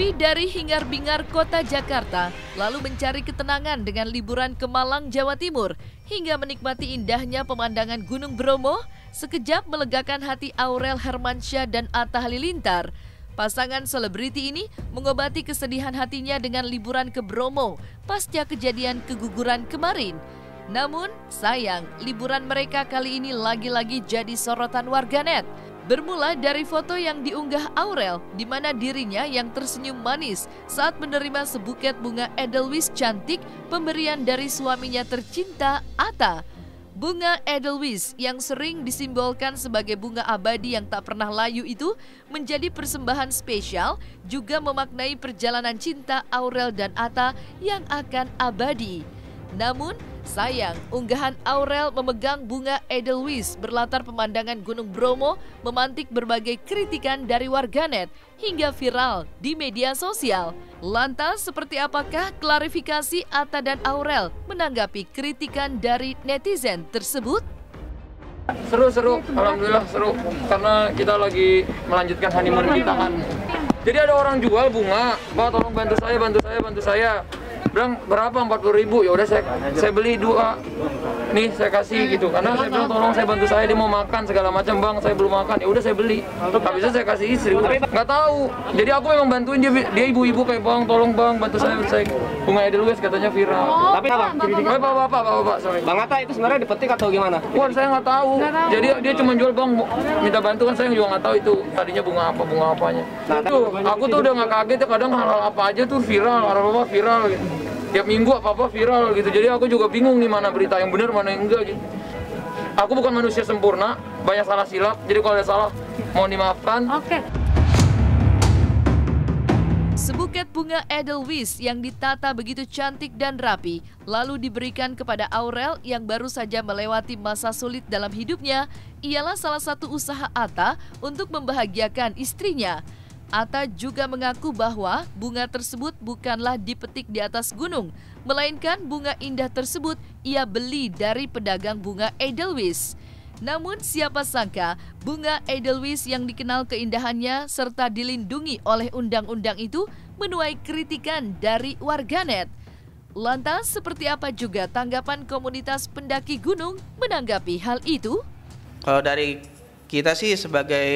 Lebih dari hingar-bingar kota Jakarta, lalu mencari ketenangan dengan liburan ke Malang, Jawa Timur, hingga menikmati indahnya pemandangan Gunung Bromo, sekejap melegakan hati Aurel Hermansyah dan Atta Halilintar. Pasangan selebriti ini mengobati kesedihan hatinya dengan liburan ke Bromo pasca kejadian keguguran kemarin. Namun, sayang, liburan mereka kali ini lagi-lagi jadi sorotan warganet. Bermula dari foto yang diunggah Aurel, di mana dirinya yang tersenyum manis saat menerima sebuket bunga Edelweiss cantik pemberian dari suaminya tercinta, Atta. Bunga Edelweiss yang sering disimbolkan sebagai bunga abadi yang tak pernah layu itu menjadi persembahan spesial, juga memaknai perjalanan cinta Aurel dan Atta yang akan abadi. Namun, sayang, unggahan Aurel memegang bunga Edelweiss berlatar pemandangan Gunung Bromo memantik berbagai kritikan dari warganet hingga viral di media sosial. Lantas, seperti apakah klarifikasi Atta dan Aurel menanggapi kritikan dari netizen tersebut? Seru, alhamdulillah seru, karena kita lagi melanjutkan honeymoon kita kan. Jadi ada orang jual bunga, Pak tolong bantu saya. Bilang berapa, 40.000, ya udah saya beli 2 nih, saya kasih gitu, karena saya bilang tolong saya bantu saya, dia mau makan segala macam, bang saya belum makan, ya udah saya beli, habis itu saya kasih istri, nggak tahu, jadi aku memang bantuin dia ibu-ibu kayak bang tolong bang bantu saya bunga Edelweiss katanya viral. Tapi apa? Bapak, sorry. Bang Atta itu sebenarnya dipetik atau gimana? Wah, saya nggak tahu. Jadi dia cuma jual bang, minta bantuan, saya juga nggak tahu itu tadinya bunga apanya. Tuh, aku tuh udah nggak kaget ya, kadang hal-hal apa aja tuh viral, hal-hal viral gitu. Tiap minggu apa-apa viral gitu. Jadi aku juga bingung nih mana berita yang benar, mana yang enggak gitu. Aku bukan manusia sempurna, banyak salah silap. Jadi kalau ada salah, mohon dimaafkan. Oke. Sebuket bunga Edelweiss yang ditata begitu cantik dan rapi, lalu diberikan kepada Aurel yang baru saja melewati masa sulit dalam hidupnya, ialah salah satu usaha Atta untuk membahagiakan istrinya. Atta juga mengaku bahwa bunga tersebut bukanlah dipetik di atas gunung, melainkan bunga indah tersebut ia beli dari pedagang bunga Edelweiss. Namun siapa sangka bunga Edelweiss yang dikenal keindahannya serta dilindungi oleh undang-undang itu menuai kritikan dari warganet. Lantas seperti apa juga tanggapan komunitas pendaki gunung menanggapi hal itu? Kalau dari kita sih sebagai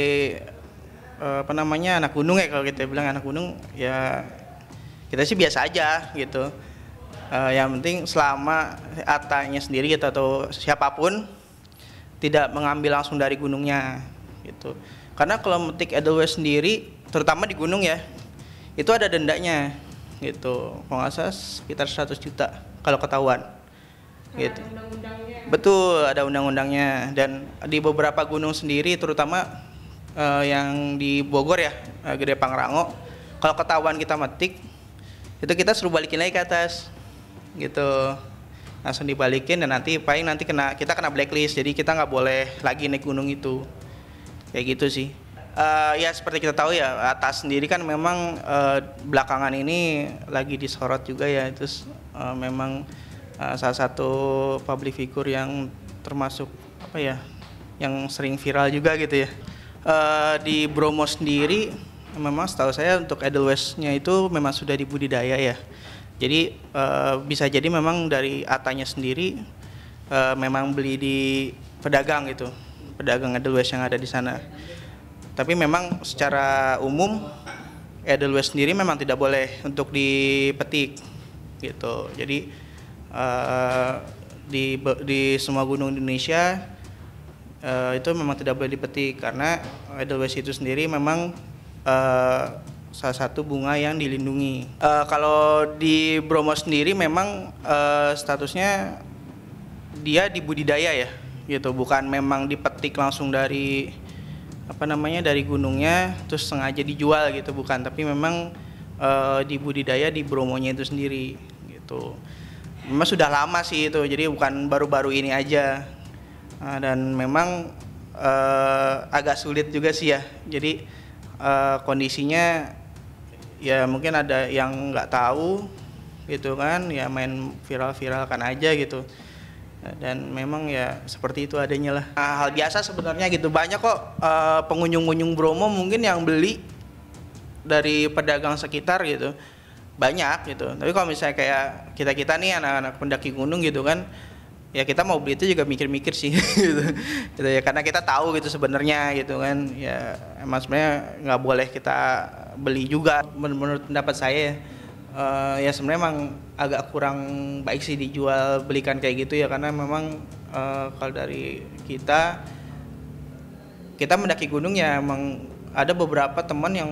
anak gunung ya, kalau kita bilang anak gunung ya kita sih biasa aja gitu. Yang penting selama Attanya sendiri gitu atau siapapun tidak mengambil langsung dari gunungnya gitu. Karena kalau metik Edelweiss sendiri, terutama di gunung ya, itu ada dendanya gitu. Kalau nggak salah sekitar 100 juta kalau ketahuan. Gitu. Betul, ada undang-undangnya. Dan di beberapa gunung sendiri, terutama yang di Bogor ya, Gede Pangrango, kalau ketahuan kita metik, itu kita suruh balikin lagi ke atas gitu. Langsung dibalikin dan nanti kita kena blacklist, jadi kita nggak boleh lagi naik gunung itu, kayak gitu sih. Ya seperti kita tahu ya, Atta sendiri kan memang belakangan ini lagi disorot juga ya, terus memang salah satu public figure yang termasuk yang sering viral juga gitu ya. Di Bromo sendiri memang setahu saya untuk Edelweiss-nya itu memang sudah dibudidaya ya. Jadi bisa jadi memang dari Attanya sendiri memang beli di pedagang gitu, pedagang Edelweiss yang ada di sana. Tapi memang secara umum Edelweiss sendiri memang tidak boleh untuk dipetik gitu. Jadi di semua gunung Indonesia itu memang tidak boleh dipetik, karena Edelweiss itu sendiri memang salah satu bunga yang dilindungi. Kalau di Bromo sendiri memang statusnya dia dibudidaya ya, gitu, bukan memang dipetik langsung dari dari gunungnya terus sengaja dijual gitu, bukan, tapi memang dibudidaya di Bromonya itu sendiri gitu. Memang sudah lama sih itu, jadi bukan baru-baru ini aja. Dan memang agak sulit juga sih ya, jadi kondisinya ya mungkin ada yang nggak tahu gitu kan, ya main viral-viralkan aja gitu, dan memang ya seperti itu adanya lah. Hal biasa sebenarnya gitu, banyak kok pengunjung-pengunjung Bromo mungkin yang beli dari pedagang sekitar gitu banyak gitu. Tapi kalau misalnya kayak kita nih anak-anak pendaki gunung gitu kan, ya kita mau beli itu juga mikir-mikir sih gitu. Gitu ya, karena kita tahu gitu sebenarnya gitu kan, ya emang sebenarnya nggak boleh kita beli juga. Menurut pendapat saya ya sebenarnya emang agak kurang baik sih dijual belikan kayak gitu ya, karena memang kalau dari kita mendaki gunung ya emang ada beberapa teman yang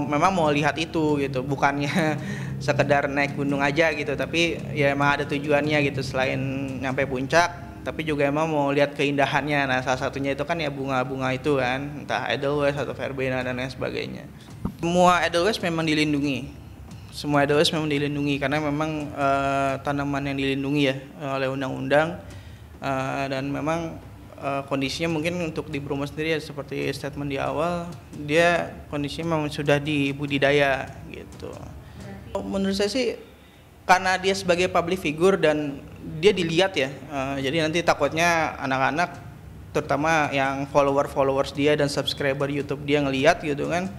memang mau lihat itu gitu, bukannya sekedar naik gunung aja gitu, tapi ya emang ada tujuannya gitu, selain nyampe puncak tapi juga emang mau lihat keindahannya. Nah, salah satunya itu kan ya bunga-bunga itu kan, entah Edelweiss atau verbena dan lain sebagainya. Semua Edelweiss memang dilindungi. Semua Edelweiss memang dilindungi karena memang tanaman yang dilindungi ya oleh undang-undang, dan memang kondisinya mungkin untuk di Bromo sendiri ya seperti statement di awal, dia kondisinya memang sudah dibudidaya gitu. Menurut saya sih karena dia sebagai public figure dan dia dilihat ya, jadi nanti takutnya anak-anak terutama yang followers dia dan subscriber YouTube dia ngelihat gitu kan,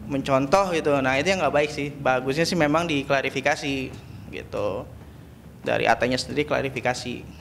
mencontoh gitu. Nah itu yang nggak baik sih. Bagusnya sih memang diklarifikasi gitu, dari Atanya sendiri klarifikasi.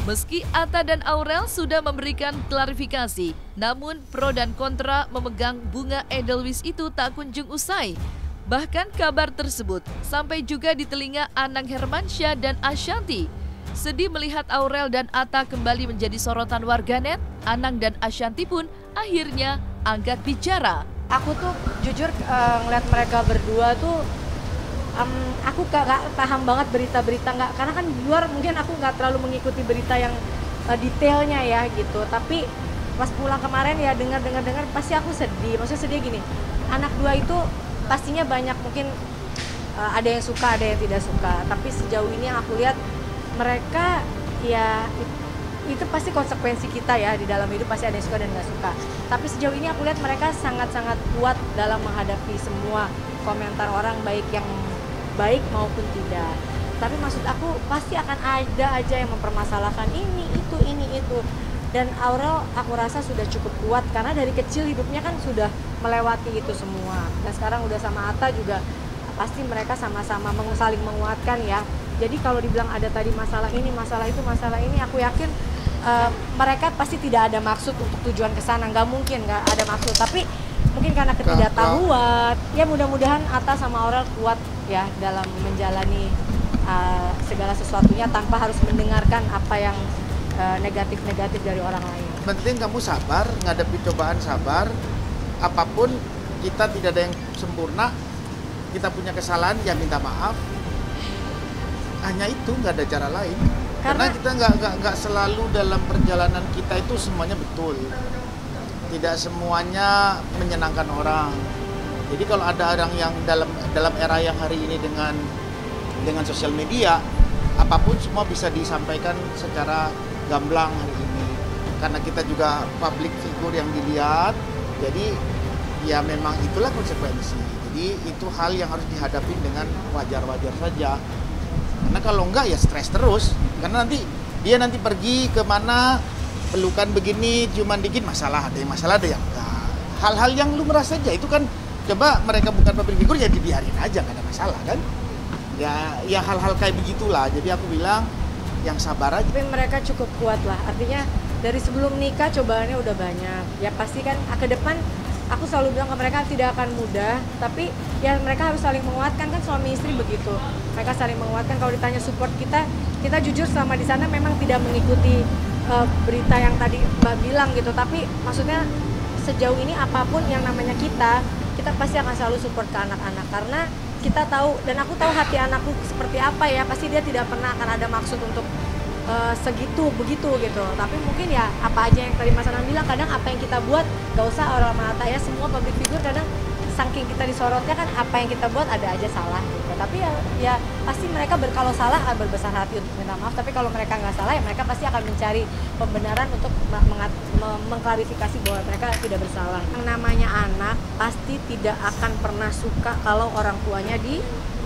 Meski Atta dan Aurel sudah memberikan klarifikasi, namun pro dan kontra memegang bunga Edelweiss itu tak kunjung usai. Bahkan kabar tersebut sampai juga di telinga Anang Hermansyah dan Ashanti. Sedih melihat Aurel dan Atta kembali menjadi sorotan warganet, Anang dan Ashanti pun akhirnya angkat bicara. Aku tuh jujur ngeliat mereka berdua tuh, aku gak paham banget berita-berita, karena kan di luar mungkin aku nggak terlalu mengikuti berita yang detailnya ya gitu. Tapi pas pulang kemarin ya dengar pasti aku sedih. Maksudnya sedih gini, anak dua itu pastinya banyak mungkin ada yang suka ada yang tidak suka. Tapi sejauh ini yang aku lihat mereka ya itu pasti konsekuensi kita ya, di dalam hidup pasti ada yang suka dan nggak suka. Tapi sejauh ini aku lihat mereka sangat-sangat kuat dalam menghadapi semua komentar orang, baik yang baik maupun tidak. Tapi maksud aku pasti akan ada aja yang mempermasalahkan ini itu. Dan Aurel aku rasa sudah cukup kuat karena dari kecil hidupnya kan sudah melewati itu semua. Dan sekarang udah sama Atta juga pasti mereka sama-sama saling menguatkan ya. Jadi kalau dibilang ada tadi masalah ini, masalah itu, masalah ini, aku yakin mereka pasti tidak ada maksud untuk tujuan ke sana. Nggak mungkin nggak ada maksud. Tapi mungkin karena ketidaktahuan, ya mudah-mudahan Atta sama Aurel kuat ya dalam menjalani segala sesuatunya tanpa harus mendengarkan apa yang negatif-negatif dari orang lain. Penting kamu sabar, ngadepi cobaan sabar. Apapun kita tidak ada yang sempurna, kita punya kesalahan ya minta maaf. Hanya itu, nggak ada cara lain. Karena kita nggak selalu dalam perjalanan kita itu semuanya betul. Tidak semuanya menyenangkan orang. Jadi kalau ada orang yang dalam era yang hari ini dengan sosial media, apapun semua bisa disampaikan secara gamblang hari ini. Karena kita juga public figure yang dilihat, jadi ya memang itulah konsekuensi. Jadi itu hal yang harus dihadapi dengan wajar-wajar saja. Karena kalau enggak ya stres terus. Karena dia nanti pergi kemana, pelukan begini, cuman dikit masalah, ada yang masalah, ada yang enggak. Hal-hal yang lumrah saja itu kan. Coba mereka bukan public figure ya dibiarin aja, nggak ada masalah kan. Ya hal-hal kayak begitulah. Jadi aku bilang yang sabar aja. Tapi mereka cukup kuat lah. Artinya dari sebelum nikah cobaannya udah banyak. Ya pasti kan ke depan aku selalu bilang ke mereka tidak akan mudah. Tapi ya mereka harus saling menguatkan, kan suami istri begitu. Mereka saling menguatkan. Kalau ditanya support kita jujur selama di sana memang tidak mengikuti berita yang tadi Mbak bilang gitu. Tapi maksudnya sejauh ini apapun yang namanya kita pasti akan selalu support ke anak-anak, karena kita tahu dan aku tahu hati anakku seperti apa ya. Pasti dia tidak pernah akan ada maksud untuk segitu begitu gitu. Tapi mungkin ya apa aja yang tadi Mas Anang bilang, kadang apa yang kita buat gak usah orang mata ya, semua public figure kadang saking kita disorotnya kan apa yang kita buat ada aja salah gitu. Tapi ya pasti mereka kalau salah berbesar hati untuk minta maaf. Tapi kalau mereka nggak salah ya mereka pasti akan mencari pembenaran untuk mengklarifikasi bahwa mereka tidak bersalah. Yang namanya anak pasti tidak akan pernah suka kalau orang tuanya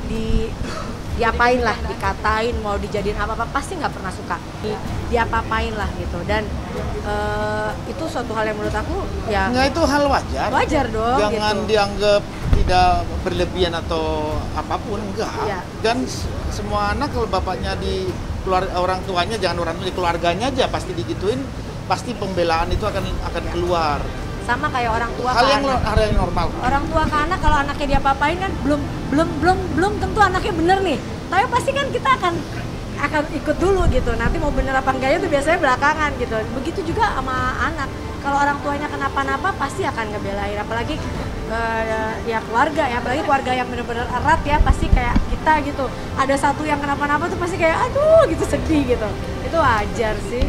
diapain lah, dikatain, mau dijadiin apa-apa, pasti nggak pernah suka. Diapa-apain lah gitu. Dan itu suatu hal yang menurut aku ya Nggak, itu hal wajar. wajar dong. Jangan gitu. dianggap tidak berlebihan atau apapun, enggak. Iya. Dan semua anak kalau bapaknya di orang tuanya, jangan orang tua, di keluarganya aja pasti digituin, pasti pembelaan itu akan keluar. Sama kayak orang tua Hal ke yang anak. hal yang normal. Orang tua ke anak, kalau anaknya diapa-apain kan belum tentu anaknya bener nih. Tapi pasti kan kita akan ikut dulu gitu. Nanti mau bener apa enggaknya tuh biasanya belakangan gitu. Begitu juga sama anak. Kalau orang tuanya kenapa-napa pasti akan ngebelain. Apalagi ya keluarga ya, apalagi keluarga yang bener-bener erat ya, pasti kayak kita gitu. Ada satu yang kenapa-napa tuh pasti kayak aduh gitu, sedih gitu. Itu wajar sih.